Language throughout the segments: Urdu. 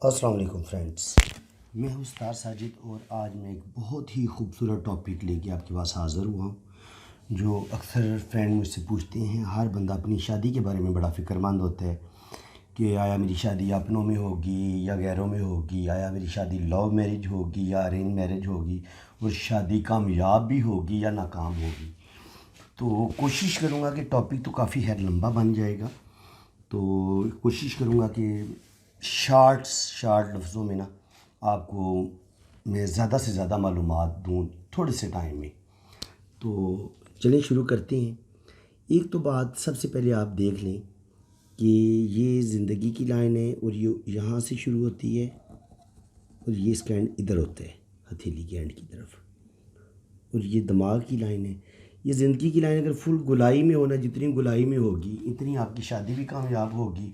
السلام علیکم فرینڈس، میں ہوں استاد ساجد اور آج میں ایک بہت ہی خوبصورت ٹاپک لے کے آپ کے پاس حاضر ہوا ہوں جو اکثر فرینڈ مجھ سے پوچھتے ہیں۔ ہر بندہ اپنی شادی کے بارے میں بڑا فکر مند ہوتا ہے کہ آیا میری شادی اپنوں میں ہوگی یا غیروں میں ہوگی، آیا میری شادی لو میرج ہوگی یا ارینج میرج ہوگی، اور شادی کامیاب بھی ہوگی یا ناکام ہوگی۔ تو کوشش کروں گا کہ ٹاپک تو کافی ہے لمبا بن جائے گا، تو کوشش کروں گا کہ شارٹ لفظوں میں آپ کو میں زیادہ سے زیادہ معلومات دوں تھوڑے سے ٹائم میں۔ تو چلیں شروع کرتے ہیں۔ ایک تو بات سب سے پہلے آپ دیکھ لیں کہ یہ زندگی کی لائن ہے اور یہ یہاں سے شروع ہوتی ہے اور یہ اس کا اینڈ ادھر ہوتا ہے ہتھیلی کے اینڈ کی طرف، اور یہ دماغ کی لائن ہے۔ یہ زندگی کی لائن اگر فل گلائی میں ہونا، جتنی گلائی میں ہوگی اتنی آپ کی شادی بھی کامیاب ہوگی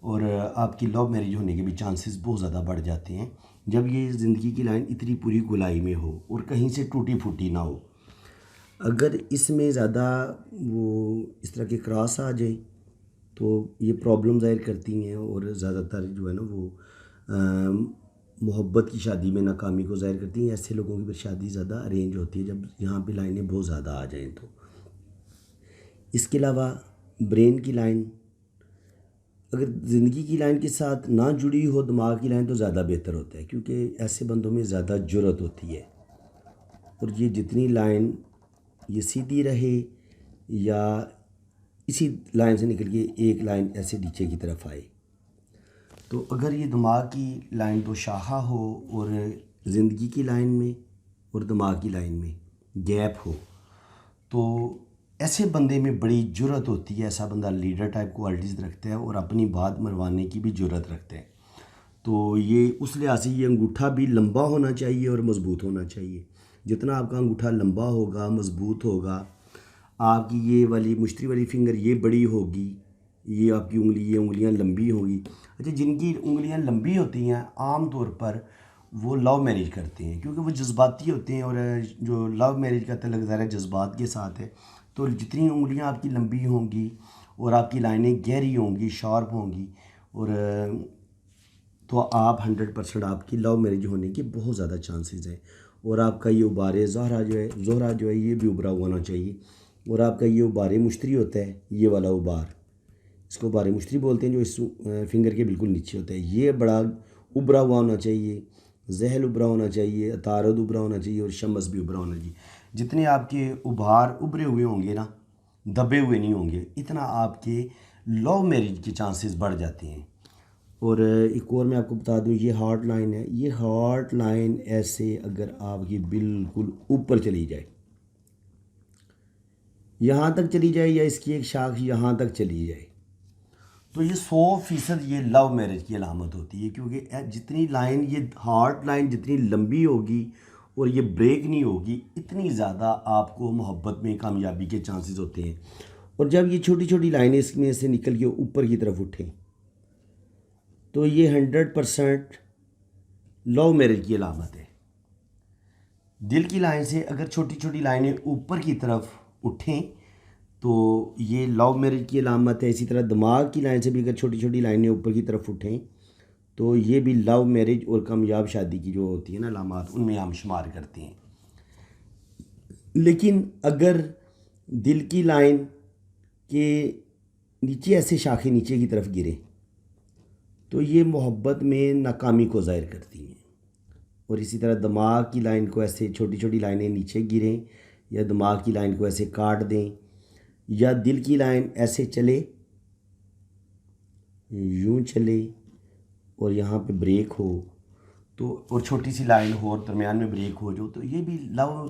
اور آپ کی لو میرج ہونے کے بھی چانسز بہت زیادہ بڑھ جاتے ہیں جب یہ زندگی کی لائن اتنی پوری گلائی میں ہو اور کہیں سے ٹوٹی پھوٹی نہ ہو۔ اگر اس میں زیادہ وہ اس طرح کے کراس آ جائیں تو یہ پرابلم ظاہر کرتی ہیں، اور زیادہ تر جو ہے نا وہ محبت کی شادی میں ناکامی کو ظاہر کرتی ہیں۔ ایسے لوگوں کی پھر شادی زیادہ ارینج ہوتی ہے جب یہاں پہ لائنیں بہت زیادہ آ جائیں تو۔ اس کے علاوہ برین کی لائن اگر زندگی کی لائن کے ساتھ نہ جڑی ہو، دماغ کی لائن، تو زیادہ بہتر ہوتا ہے، کیونکہ ایسے بندوں میں زیادہ جرأت ہوتی ہے، اور یہ جتنی لائن یہ سیدھی رہے یا اسی لائن سے نکل کے ایک لائن ایسے نیچے کی طرف آئے، تو اگر یہ دماغ کی لائن تو شاخہ ہو اور زندگی کی لائن میں اور دماغ کی لائن میں گیپ ہو، تو ایسے بندے میں بڑی جرأت ہوتی ہے۔ ایسا بندہ لیڈر ٹائپ کوالٹیز رکھتا ہے اور اپنی بات منوانے کی بھی جرأت رکھتا ہے۔ تو یہ اس لحاظ سے یہ انگوٹھا بھی لمبا ہونا چاہیے اور مضبوط ہونا چاہیے۔ جتنا آپ کا انگوٹھا لمبا ہوگا، مضبوط ہوگا، آپ کی یہ والی مشتری والی فنگر یہ بڑی ہوگی، یہ آپ کی یہ انگلیاں لمبی ہوگی۔ اچھا، جن کی انگلیاں لمبی ہوتی ہیں عام طور پر وہ لو میرج کرتے ہیں، کیونکہ وہ جذباتی ہوتے ہیں، اور جو لو میرج کا تعلق ظاہر ہے جذبات کے ساتھ ہے۔ تو جتنی انگلیاں آپ کی لمبی ہوں گی اور آپ کی لائنیں گہری ہوں گی، شارپ ہوں گی، اور تو آپ 100% آپ کی لو میرج ہونے کی بہت زیادہ چانسز ہیں۔ اور آپ کا یہ ابار زہرا جو ہے یہ بھی ابھرا ہوا ہونا چاہیے، اور آپ کا یہ ابار مشتری ہوتا ہے، یہ والا ابار، اس کو ابار مشتری بولتے ہیں، جو اس فنگر کے بالکل نیچے ہوتا ہے، یہ بڑا ابھرا ہوا ہونا چاہیے، ذہل ابھرا ہونا چاہیے، عطارد ابھرا ہونا چاہیے، اور شمس بھی ابھرا ہونا چاہیے۔ جتنے آپ کے ابھار ابھرے ہوئے ہوں گے نا، دبے ہوئے نہیں ہوں گے، اتنا آپ کے لو میرج کے چانسز بڑھ جاتے ہیں۔ اور ایک اور میں آپ کو بتا دوں، یہ ہارٹ لائن ہے، یہ ہارٹ لائن ایسے اگر آپ کی بالکل اوپر چلی جائے، یہاں تک چلی جائے، یا اس کی ایک شاخ یہاں تک چلی جائے، تو یہ 100% یہ لو میرج کی علامت ہوتی ہے، کیونکہ جتنی لائن یہ ہارٹ لائن جتنی لمبی ہوگی اور یہ بریک نہیں ہوگی، اتنی زیادہ آپ کو محبت میں کامیابی کے چانسز ہوتے ہیں۔ اور جب یہ چھوٹی چھوٹی لائنیں اس میں سے نکل کے اوپر کی طرف اٹھیں تو یہ 100% لو میرج کی علامت ہے۔ دل کی لائن سے اگر چھوٹی چھوٹی لائنیں اوپر کی طرف اٹھیں تو یہ لو میرج کی علامت ہے۔ اسی طرح دماغ کی لائن سے بھی اگر چھوٹی چھوٹی لائنیں اوپر کی طرف اٹھیں تو یہ بھی لو میرج اور کامیاب شادی کی جو ہوتی ہے نا علامات، ان میں ہم شمار کرتے ہیں۔ لیکن اگر دل کی لائن کے نیچے ایسے شاخیں نیچے کی طرف گریں تو یہ محبت میں ناکامی کو ظاہر کرتی ہیں، اور اسی طرح دماغ کی لائن کو ایسے چھوٹی چھوٹی لائنیں نیچے گریں، یا دماغ کی لائن کو ایسے کاٹ دیں، یا دل کی لائن ایسے چلے، یوں چلے اور یہاں پہ بریک ہو، تو اور چھوٹی سی لائن ہو اور درمیان میں بریک ہو جو، تو یہ بھی لو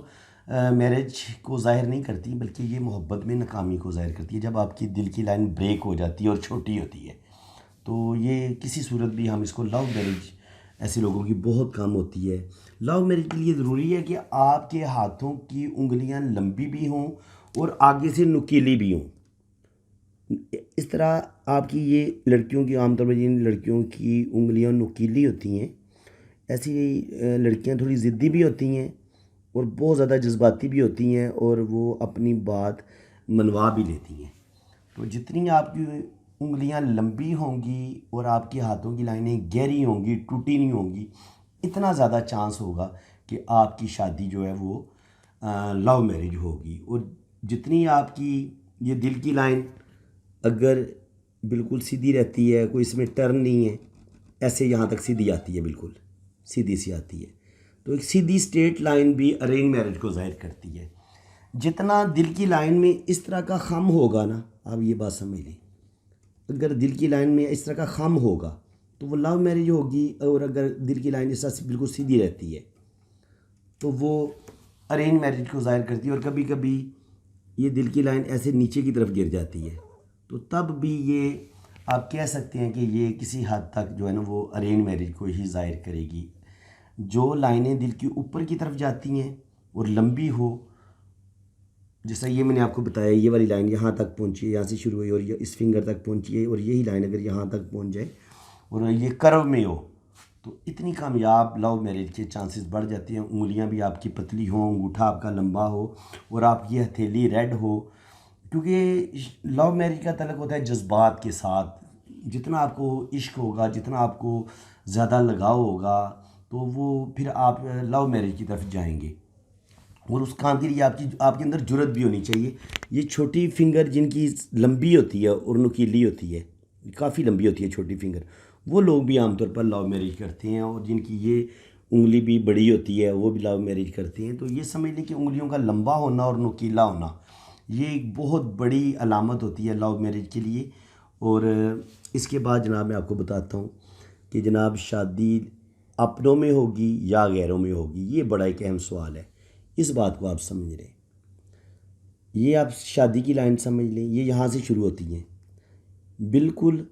میرج کو ظاہر نہیں کرتی، بلکہ یہ محبت میں ناکامی کو ظاہر کرتی ہے جب آپ کی دل کی لائن بریک ہو جاتی ہے اور چھوٹی ہوتی ہے۔ تو یہ کسی صورت بھی ہم اس کو لو میرج ایسے لوگوں کی بہت کم ہوتی ہے۔ لو میرج کے لیے ضروری ہے کہ آپ کے ہاتھوں کی انگلیاں لمبی بھی ہوں اور آگے سے نکیلی بھی ہوں۔ اس طرح آپ کی یہ لڑکیوں کی عام طور پر جن لڑکیوں کی انگلیاں نکیلی ہوتی ہیں، ایسی لڑکیاں تھوڑی ضدی بھی ہوتی ہیں اور بہت زیادہ جذباتی بھی ہوتی ہیں، اور وہ اپنی بات منوا بھی لیتی ہیں۔ تو جتنی آپ کی انگلیاں لمبی ہوں گی اور آپ کے ہاتھوں کی لائنیں گہری ہوں گی، ٹوٹی نہیں ہوں گی، اتنا زیادہ چانس ہوگا کہ آپ کی شادی جو ہے وہ لو میرج ہوگی۔ اور جتنی آپ کی یہ دل کی لائن اگر بالکل سیدھی رہتی ہے، کوئی اس میں ٹرن نہیں ہے، ایسے یہاں تک سیدھی آتی ہے، بالکل سیدھی سی آتی ہے، تو ایک سیدھی اسٹریٹ لائن بھی ارینج میرج کو ظاہر کرتی ہے۔ جتنا دل کی لائن میں اس طرح کا خم ہوگا نا، آپ یہ بات سمجھ لیں، اگر دل کی لائن میں اس طرح کا خم ہوگا تو وہ لو میرج ہوگی، اور اگر دل کی لائن اس طرح سے بالکل سیدھی رہتی ہے تو وہ ارینج میرج کو ظاہر کرتی ہے۔ اور کبھی کبھی یہ دل کی لائن ایسے نیچے کی طرف گر جاتی ہے تو تب بھی یہ آپ کہہ سکتے ہیں کہ یہ کسی حد تک جو ہے نا وہ ارینج میرج کو ہی ظاہر کرے گی۔ جو لائنیں دل کی اوپر کی طرف جاتی ہیں اور لمبی ہو، جیسا یہ میں نے آپ کو بتایا، یہ والی لائن یہاں تک پہنچی ہے، یہاں سے شروع ہوئی اور یہ اس فنگر تک پہنچی ہے، اور یہی لائن اگر یہاں تک پہنچ جائے اور یہ کرو میں ہو تو اتنی کامیاب لو میرج کے چانسز بڑھ جاتے ہیں۔ انگلیاں بھی آپ کی پتلی ہوں، انگوٹھا آپ کا لمبا ہو، اور آپ کی ہتھیلی ریڈ ہو، کیونکہ لو میرج کا تعلق ہوتا ہے جذبات کے ساتھ۔ جتنا آپ کو عشق ہوگا، جتنا آپ کو زیادہ لگاؤ ہوگا، تو وہ پھر آپ لو میرج کی طرف جائیں گے۔ اور اس کام کے لیے آپ کے اندر جرت بھی ہونی چاہیے۔ یہ چھوٹی فنگر جن کی لمبی ہوتی ہے اور نکیلی ہوتی ہے، کافی لمبی ہوتی ہے چھوٹی فنگر، وہ لوگ بھی عام طور پر لو میرج کرتے ہیں، اور جن کی یہ انگلی بھی بڑی ہوتی ہے وہ بھی لو میرج کرتے ہیں۔ تو یہ سمجھ لیں کہ انگلیوں کا لمبا ہونا اور نکیلا ہونا یہ ایک بہت بڑی علامت ہوتی ہے لو میرج کے لیے۔ اور اس کے بعد جناب میں آپ کو بتاتا ہوں کہ جناب شادی اپنوں میں ہوگی یا غیروں میں ہوگی، یہ بڑا ایک اہم سوال ہے۔ اس بات کو آپ سمجھ رہے ہیں، یہ آپ شادی کی لائن سمجھ لیں، یہ یہاں سے شروع ہوتی ہیں، بالکل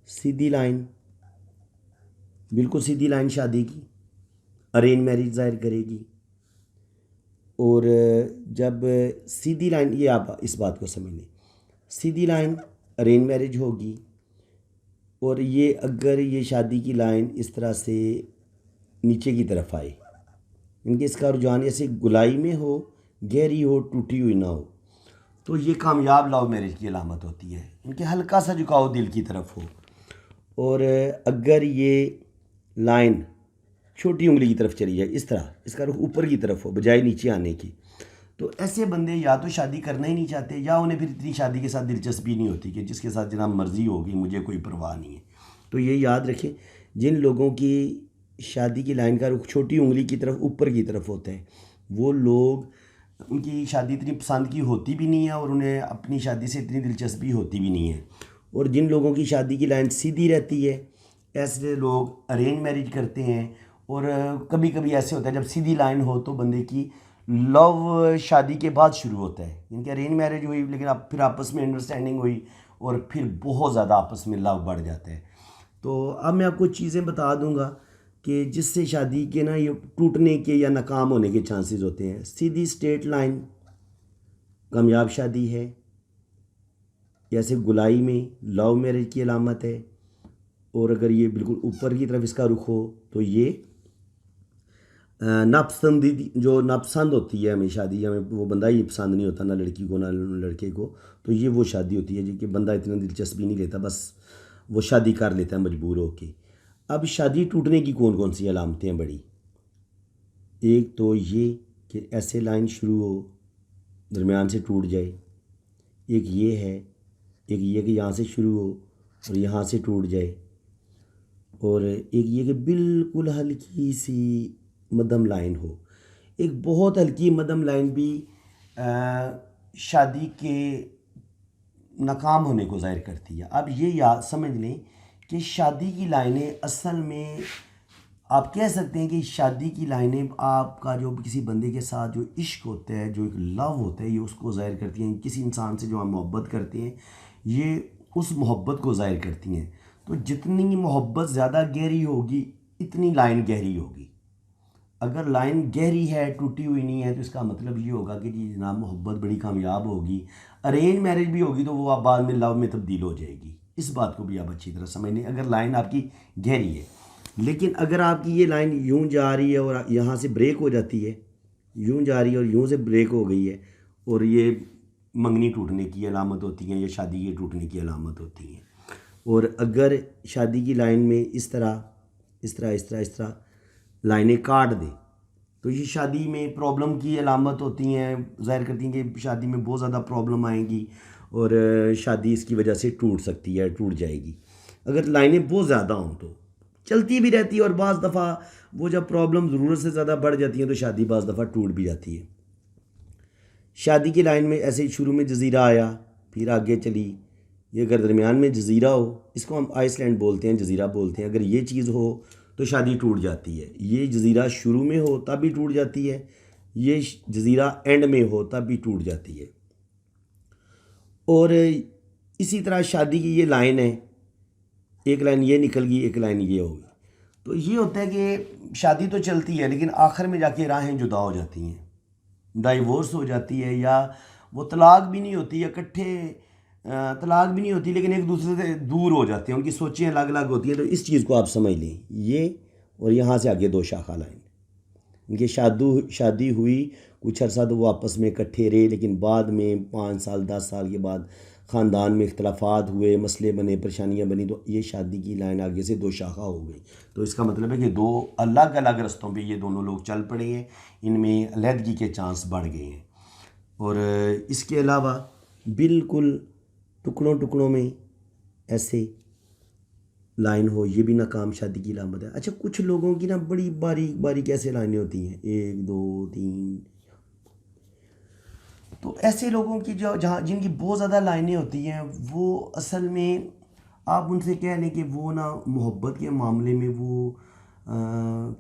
سیدھی لائن، بالکل سیدھی لائن شادی کی ارینج میرج ظاہر کرے گی۔ اور جب سیدھی لائن، یہ آپ اس بات کو سمجھ لیں، سیدھی لائن ارینج میرج ہوگی، اور یہ اگر یہ شادی کی لائن اس طرح سے نیچے کی طرف آئے، ان کے اس کا رجحان ایسے گلائی میں ہو، گہری ہو، ٹوٹی ہوئی نہ ہو، تو یہ کامیاب لو میرج کی علامت ہوتی ہے۔ ان کے ہلکا سا جھکاؤ دل کی طرف ہو، اور اگر یہ لائن چھوٹی انگلی کی طرف چلی جائے، اس طرح اس کا رخ اوپر کی طرف ہو بجائے نیچے آنے کی، تو ایسے بندے یا تو شادی کرنا ہی نہیں چاہتے، یا انہیں پھر اتنی شادی کے ساتھ دلچسپی نہیں ہوتی کہ جس کے ساتھ جناب مرضی ہوگی، مجھے کوئی پرواہ نہیں ہے۔ تو یہ یاد رکھیں، جن لوگوں کی شادی کی لائن کا رخ چھوٹی انگلی کی طرف اوپر کی طرف ہوتا ہے، وہ لوگ، ان کی شادی اتنی پسند کی ہوتی بھی نہیں ہے، اور انہیں اپنی شادی سے اتنی دلچسپی ہوتی بھی نہیں ہے۔ اور جن لوگوں کی شادی کی لائن سیدھی رہتی ہے، ایسے لوگ ارینج میرج کرتے ہیں۔ اور کبھی کبھی ایسے ہوتا ہے جب سیدھی لائن ہو تو بندے کی لو شادی کے بعد شروع ہوتا ہے، ان کی ارینج میرج ہوئی لیکن اب پھر آپس میں انڈرسٹینڈنگ ہوئی، اور پھر بہت زیادہ آپس میں لو بڑھ جاتا ہے۔ تو اب میں آپ کو چیزیں بتا دوں گا کہ جس سے شادی کے نا یہ ٹوٹنے کے یا ناکام ہونے کے چانسز ہوتے ہیں۔ سیدھی اسٹریٹ لائن کامیاب شادی ہے، جیسے گلائی میں لو میرج کی علامت ہے، اور اگر یہ بالکل اوپر کی طرف اس کا رخ ہو تو یہ ناپسندیدی، جو ناپسند ہوتی ہے ہمیں شادی، ہمیں وہ بندہ ہی پسند نہیں ہوتا، نہ لڑکی کو نہ لڑکے کو، تو یہ وہ شادی ہوتی ہے جن کہ بندہ اتنا دلچسپی نہیں لیتا، بس وہ شادی کر لیتا ہے مجبور ہو کے۔ اب شادی ٹوٹنے کی کون کون سی علامتیں ہیں بڑی؟ ایک تو یہ کہ ایسے لائن شروع ہو، درمیان سے ٹوٹ جائے، ایک یہ ہے، ایک یہ کہ یہاں سے شروع ہو اور یہاں سے ٹوٹ جائے، اور ایک یہ کہ بالکل ہلکی سی مدھم لائن ہو۔ ایک بہت ہلکی مدھم لائن بھی شادی کے ناکام ہونے کو ظاہر کرتی ہے۔ اب یہ یاد سمجھ لیں کہ شادی کی لائنیں اصل میں آپ کہہ سکتے ہیں کہ شادی کی لائنیں آپ کا جو کسی بندے کے ساتھ جو عشق ہوتا ہے، جو ایک لو ہوتا ہے، یہ اس کو ظاہر کرتی ہیں۔ کسی انسان سے جو ہم محبت کرتے ہیں، یہ اس محبت کو ظاہر کرتی ہیں۔ تو جتنی محبت زیادہ گہری ہوگی اتنی لائن گہری ہوگی۔ اگر لائن گہری ہے، ٹوٹی ہوئی نہیں ہے، تو اس کا مطلب یہ ہوگا کہ جی جناب محبت بڑی کامیاب ہوگی۔ ارینج میرج بھی ہوگی تو وہ آپ بعد میں لو میں تبدیل ہو جائے گی۔ اس بات کو بھی آپ اچھی طرح سمجھ لیں اگر لائن آپ کی گہری ہے۔ لیکن اگر آپ کی یہ لائن یوں جا رہی ہے اور یہاں سے بریک ہو جاتی ہے، یوں جا رہی ہے اور یوں سے بریک ہو گئی ہے، اور یہ منگنی ٹوٹنے کی علامت ہوتی ہیں یا شادی کے ٹوٹنے کی علامت ہوتی ہیں۔ اور اگر شادی کی لائن میں اس طرح لائنیں کاٹ دیں تو یہ شادی میں پرابلم کی علامت ہوتی ہیں، ظاہر کرتی ہیں کہ شادی میں بہت زیادہ پرابلم آئیں گی اور شادی اس کی وجہ سے ٹوٹ سکتی ہے، ٹوٹ جائے گی۔ اگر لائنیں بہت زیادہ ہوں تو چلتی بھی رہتی ہے، اور بعض دفعہ وہ جب پرابلم ضرورت سے زیادہ بڑھ جاتی ہیں تو شادی بعض دفعہ ٹوٹ بھی جاتی ہے۔ شادی کی لائن میں ایسے ہی شروع میں جزیرہ آیا، پھر آگے چلی، یہ اگر درمیان میں جزیرہ ہو، اس کو ہم آئس لینڈ بولتے ہیں، جزیرہ بولتے ہیں، اگر یہ چیز ہو تو شادی ٹوٹ جاتی ہے۔ یہ جزیرہ شروع میں ہو تب بھی ٹوٹ جاتی ہے، یہ جزیرہ اینڈ میں ہو تب بھی ٹوٹ جاتی ہے۔ اور اسی طرح شادی کی یہ لائن ہے، ایک لائن یہ نکل گئی، ایک لائن یہ ہوگی، تو یہ ہوتا ہے کہ شادی تو چلتی ہے لیکن آخر میں جا کے راہیں جدا ہو جاتی ہیں، ڈائیورس ہو جاتی ہے، یا وہ طلاق بھی نہیں ہوتی، یا اکٹھے طلاق بھی نہیں ہوتی لیکن ایک دوسرے سے دور ہو جاتے ہیں، ان کی سوچیں الگ الگ ہوتی ہیں۔ تو اس چیز کو آپ سمجھ لیں، یہ اور یہاں سے آگے دو شاخہ لائن، ان کی شادی ہوئی، کچھ عرصہ تو وہ آپس میں اکٹھے رہے، لیکن بعد میں 5 سال 10 سال کے بعد خاندان میں اختلافات ہوئے، مسئلے بنے، پریشانیاں بنی، تو یہ شادی کی لائن آگے سے دو شاخہ ہو گئی۔ تو اس کا مطلب ہے کہ دو الگ الگ رستوں پہ یہ دونوں لوگ چل پڑے ہیں، ان میں علیحدگی کے چانس بڑھ گئے ہیں۔ اور اس کے علاوہ بالکل ٹکڑوں میں ایسے لائن ہو، یہ بھی ناکام شادی کی علامت ہے۔ اچھا، کچھ لوگوں کی نا بڑی باریک باریک ایسے لائنیں ہوتی ہیں، 1 2 3، تو ایسے لوگوں کی جن کی بہت زیادہ لائنیں ہوتی ہیں، وہ اصل میں آپ ان سے کہہ لیں کہ وہ نا محبت کے معاملے میں وہ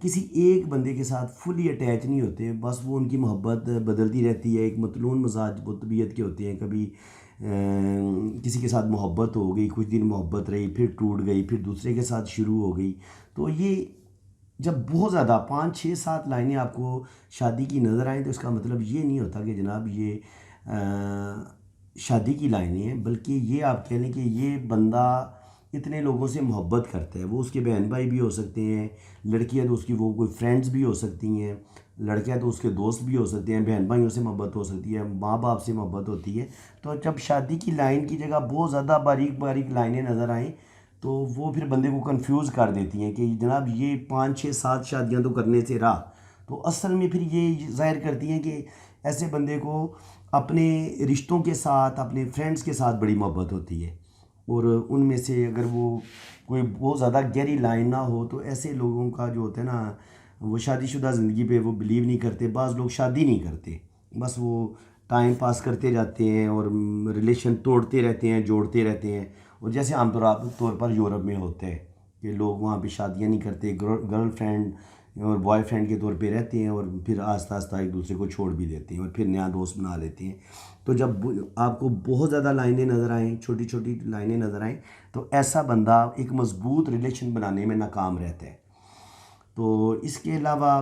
کسی ایک بندے کے ساتھ فلی اٹیچ نہیں ہوتے، بس وہ ان کی محبت بدلتی رہتی ہے، ایک متلون مزاج وہ طبیعت کے ہوتے ہیں، کبھی کسی کے ساتھ محبت ہو گئی، کچھ دن محبت رہی، پھر ٹوٹ گئی، پھر دوسرے کے ساتھ شروع ہو گئی۔ تو یہ جب بہت زیادہ 5 6 7 لائنیں آپ کو شادی کی نظر آئیں تو اس کا مطلب یہ نہیں ہوتا کہ جناب یہ شادی کی لائنیں ہیں، بلکہ یہ آپ کہہ لیں کہ یہ بندہ اتنے لوگوں سے محبت کرتا ہے۔ وہ اس کے بہن بھائی بھی ہو سکتے ہیں، لڑکیاں تو اس کی وہ کوئی فرینڈز بھی ہو سکتی ہیں، لڑکیاں تو اس کے دوست بھی ہو سکتے ہیں، بہن بھائیوں سے محبت ہو سکتی ہے، ماں باپ سے محبت ہوتی ہے۔ تو جب شادی کی لائن کی جگہ بہت زیادہ باریک باریک لائنیں نظر آئیں تو وہ پھر بندے کو کنفیوز کر دیتی ہیں کہ جناب یہ 5 6 7 شادیاں تو کرنے سے رہا، تو اصل میں پھر یہ ظاہر کرتی ہیں کہ ایسے بندے کو اپنے رشتوں کے ساتھ، اپنے فرینڈز کے ساتھ بڑی محبت ہوتی ہے، اور ان میں سے اگر وہ کوئی بہت زیادہ گہری لائن نہ ہو تو ایسے لوگوں کا جو ہوتا ہے نا، وہ شادی شدہ زندگی پہ وہ بلیو نہیں کرتے۔ بعض لوگ شادی نہیں کرتے، بس وہ ٹائم پاس کرتے جاتے ہیں اور ریلیشن توڑتے رہتے ہیں، جوڑتے رہتے ہیں، اور جیسے عام طور پر یورپ میں ہوتا ہے کہ لوگ وہاں پہ شادیاں نہیں کرتے، گرل فرینڈ اور بوائے فرینڈ کے طور پہ رہتے ہیں، اور پھر آہستہ آہستہ ایک دوسرے کو چھوڑ بھی دیتے ہیں اور پھر نیا دوست بنا لیتے ہیں۔ تو جب آپ کو بہت زیادہ لائنیں نظر آئیں، چھوٹی چھوٹی لائنیں نظر آئیں، تو ایسا بندہ ایک مضبوط ریلیشن بنانے میں ناکام رہتا ہے۔ تو اس کے علاوہ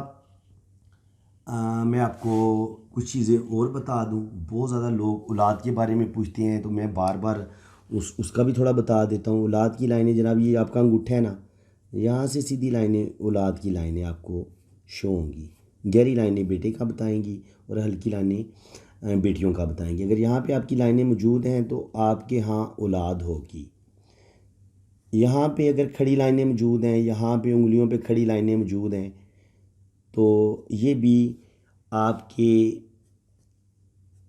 میں آپ کو کچھ چیزیں اور بتا دوں۔ بہت زیادہ لوگ اولاد کے بارے میں پوچھتے ہیں، تو میں بار بار اس کا بھی تھوڑا بتا دیتا ہوں۔ اولاد کی لائنیں جناب، یہ آپ کا انگوٹھا ہے نا، یہاں سے سیدھی لائنیں اولاد کی لائنیں آپ کو شو ہوں گی۔ گہری لائنیں بیٹے کا بتائیں گی اور ہلکی لائنیں بیٹیوں کا بتائیں گی۔ اگر یہاں پہ آپ کی لائنیں موجود ہیں تو آپ کے ہاں اولاد ہوگی۔ یہاں پہ اگر کھڑی لائنیں موجود ہیں، یہاں پہ انگلیوں پہ کھڑی لائنیں موجود ہیں، تو یہ بھی آپ کے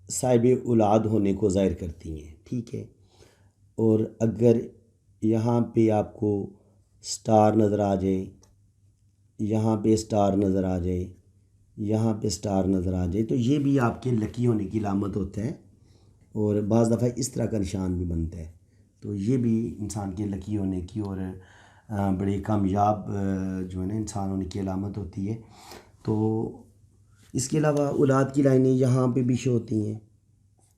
صاحب اولاد ہونے کو ظاہر کرتی ہیں، ٹھیک ہے۔ اور اگر یہاں پہ آپ کو سٹار نظر آ جائے، یہاں پہ سٹار نظر آ جائے، یہاں پہ سٹار نظر آ جائے، تو یہ بھی آپ کے لکی ہونے کی علامت ہوتا ہے، اور بعض دفعہ اس طرح کا نشان بھی بنتا ہے، تو یہ بھی انسان کے لکی ہونے کی اور بڑے کامیاب جو ہے نا انسان ہونے کی علامت ہوتی ہے۔ تو اس کے علاوہ اولاد کی لائنیں یہاں پہ بھی شو ہوتی ہیں،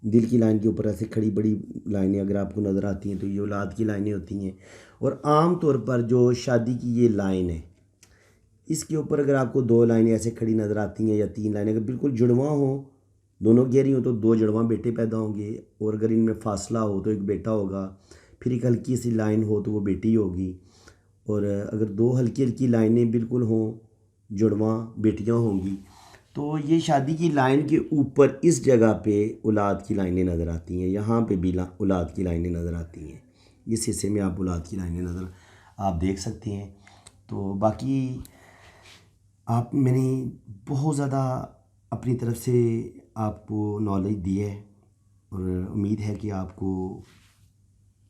دل کی لائن کے اوپر ایسے کھڑی بڑی لائنیں اگر آپ کو نظر آتی ہیں تو یہ اولاد کی لائنیں ہوتی ہیں۔ اور عام طور پر جو شادی کی یہ لائن ہے، اس کے اوپر اگر آپ کو 2 لائنیں ایسے کھڑی نظر آتی ہیں یا 3 لائنیں، اگر بالکل جڑواں ہوں، دونوں گہری ہوں، تو 2 جڑواں بیٹے پیدا ہوں گے، اور اگر ان میں فاصلہ ہو تو ایک بیٹا ہوگا، پھر ایک ہلکی سی لائن ہو تو وہ بیٹی ہوگی، اور اگر 2 ہلکی ہلکی لائنیں بالکل ہوں، جڑواں بیٹیاں ہوں گی۔ تو یہ شادی کی لائن کے اوپر اس جگہ پہ اولاد کی لائنیں نظر آتی ہیں، یہاں پہ بھی اولاد کی لائنیں نظر آتی ہیں۔ اس حصے میں آپ بلاد کی لائنیں نظر آپ دیکھ سکتے ہیں۔ تو باقی میں نے بہت زیادہ اپنی طرف سے آپ کو نالج دی ہے، اور امید ہے کہ آپ کو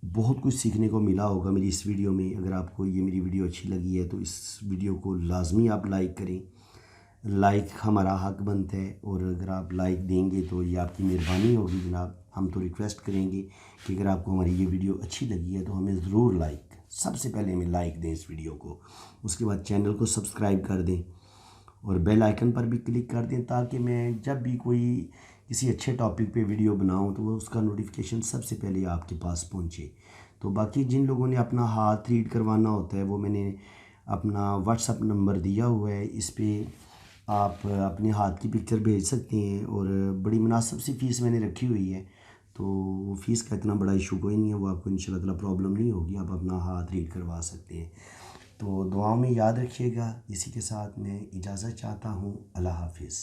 بہت کچھ سیکھنے کو ملا ہوگا میری اس ویڈیو میں۔ اگر آپ کو یہ میری ویڈیو اچھی لگی ہے تو اس ویڈیو کو لازمی آپ لائک کریں، لائک ہمارا حق بنتا ہے، اور اگر آپ لائک دیں گے تو یہ آپ کی مہربانی ہوگی جناب۔ ہم تو ریکویسٹ کریں گے کہ اگر آپ کو ہماری یہ ویڈیو اچھی لگی ہے تو ہمیں ضرور لائک، سب سے پہلے ہمیں لائک دیں اس ویڈیو کو، اس کے بعد چینل کو سبسکرائب کر دیں اور بیل آئیکن پر بھی کلک کر دیں، تاکہ میں جب بھی کوئی کسی اچھے ٹاپک پہ ویڈیو بناؤں تو وہ اس کا نوٹیفیکیشن سب سے پہلے آپ کے پاس پہنچے۔ تو باقی جن لوگوں نے اپنا ہاتھ ریڈ کروانا ہوتا ہے، وہ میں نے اپنا واٹس اپ نمبر دیا ہوا ہے، اس پہ آپ اپنے ہاتھ کی پکچر بھیج سکتے ہیں، اور بڑی مناسب سی فیس میں نے رکھی ہوئی ہے، تو وہ فیس کا اتنا بڑا ایشو کوئی نہیں ہے، وہ آپ کو انشاءاللہ تعالیٰ پرابلم نہیں ہوگی، آپ اپنا ہاتھ ریڈ کروا سکتے ہیں۔ تو دعاؤں میں یاد رکھیے گا۔ اسی کے ساتھ میں اجازت چاہتا ہوں۔ اللہ حافظ۔